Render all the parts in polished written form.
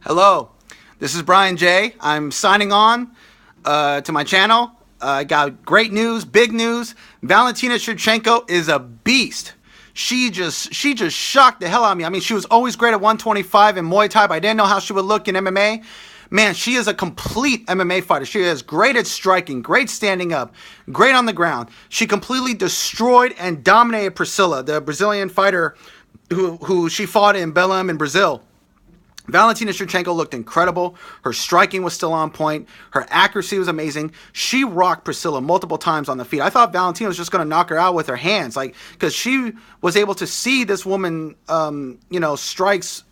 Hello, this is Brian J. I'm signing on to my channel. I got great news, big news. Valentina Shevchenko is a beast. She just shocked the hell out of me. I mean, she was always great at 125 in Muay Thai, but I didn't know how she would look in MMA. Man, she is a complete MMA fighter. She is great at striking, great standing up, great on the ground. She completely destroyed and dominated Priscilla, the Brazilian fighter who she fought in Belém in Brazil. Valentina Shevchenko looked incredible. Her striking was still on point. Her accuracy was amazing. She rocked Priscilla multiple times on the feet. I thought Valentina was just going to knock her out with her hands, because she was able to see this woman, strikes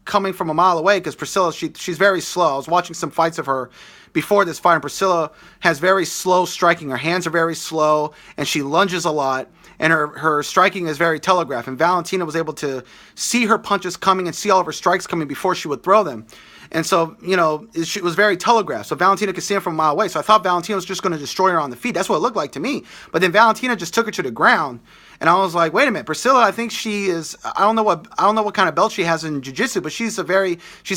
coming from a mile away. Because Priscilla, she's very slow. I was watching some fights of her before this fight, and Priscilla has very slow striking. Her hands are very slow, and she lunges a lot. And her striking is very telegraphed. And Valentina was able to see her punches coming and see all of her strikes coming before she would throw them. And so, she was very telegraphed. So Valentina could see him from a mile away. So I thought Valentina was just going to destroy her on the feet. That's what it looked like to me. But then Valentina just took her to the ground. And I was like, wait a minute, Priscilla, I think she is, I don't know what kind of belt she has in jiu-jitsu, but she's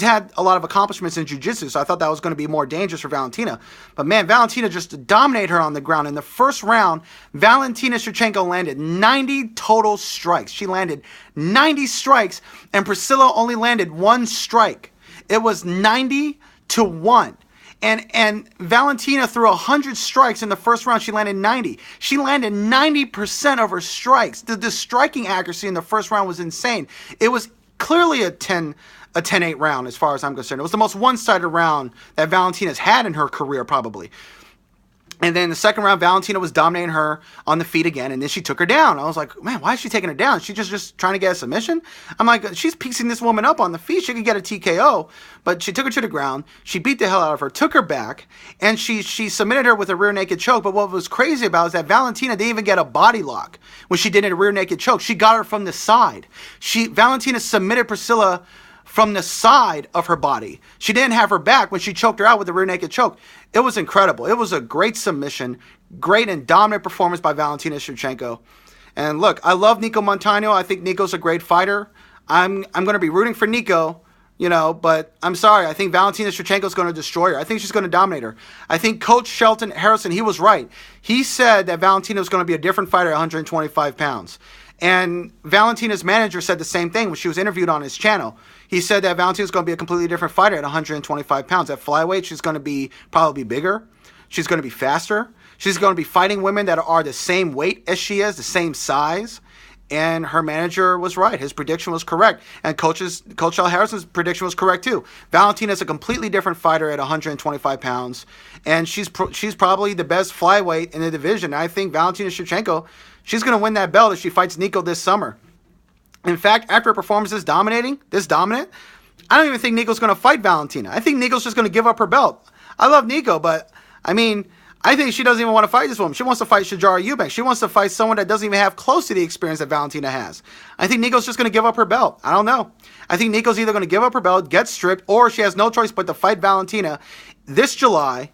had a lot of accomplishments in jiu-jitsu, so I thought that was going to be more dangerous for Valentina. But man, Valentina just dominated her on the ground. In the first round, Valentina Shevchenko landed 90 total strikes. She landed 90 strikes, and Priscilla only landed one strike. It was 90-1. And Valentina threw 100 strikes in the first round. She landed 90. She landed 90% of her strikes. The striking accuracy in the first round was insane. It was clearly a 10-8 round as far as I'm concerned. It was the most one-sided round that Valentina's had in her career probably. And then the second round, Valentina was dominating her on the feet again, and then she took her down. I was like, man, why is she taking her down? She's just trying to get a submission? I'm like, she's piecing this woman up on the feet. She could get a TKO, but she took her to the ground. She beat the hell out of her, took her back, and she submitted her with a rear naked choke. But what was crazy about it is that Valentina didn't even get a body lock when she did a rear naked choke. She got her from the side. Valentina submitted Priscilla from the side of her body. She didn't have her back when she choked her out with the rear naked choke. It was incredible. It was a great submission, great and dominant performance by Valentina Shevchenko. And look, I love Nico Montano. I think Nico's a great fighter. I'm going to be rooting for Nico, but I'm sorry. I think Valentina Shevchenko is going to destroy her. I think she's going to dominate her. I think Coach Shelton Harrison, he was right. He said that Valentina was going to be a different fighter at 125 pounds. And Valentina's manager said the same thing when she was interviewed on his channel. He said that Valentina's going to be a completely different fighter at 125 pounds. At flyweight, she's going to be probably bigger. She's going to be faster. She's going to be fighting women that are the same weight as she is, the same size. And her manager was right. His prediction was correct. And Coach L. Harrison's prediction was correct too. Valentina's a completely different fighter at 125 pounds. And she's probably the best flyweight in the division. And I think Valentina Shevchenko, she's going to win that belt if she fights Nico this summer. In fact, after her performance this dominant, I don't even think Nico's going to fight Valentina. I think Nico's just going to give up her belt. I love Nico, but I think she doesn't even want to fight this woman. She wants to fight Shajara Eubank. She wants to fight someone that doesn't even have close to the experience that Valentina has. I think Nico's just going to give up her belt. I don't know. I think Nico's either going to give up her belt, get stripped, or she has no choice but to fight Valentina this July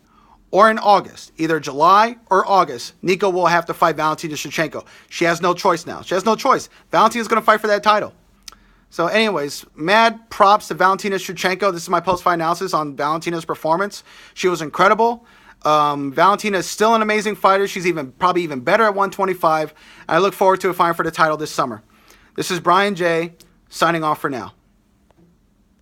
or in August. Either July or August, Nico will have to fight Valentina Shevchenko. She has no choice now. She has no choice. Valentina's going to fight for that title. So anyways, mad props to Valentina Shevchenko. This is my post-fight analysis on Valentina's performance. She was incredible. Valentina is still an amazing fighter. She's probably even better at 125. I look forward to a fight for the title this summer. This is Brian J. signing off for now.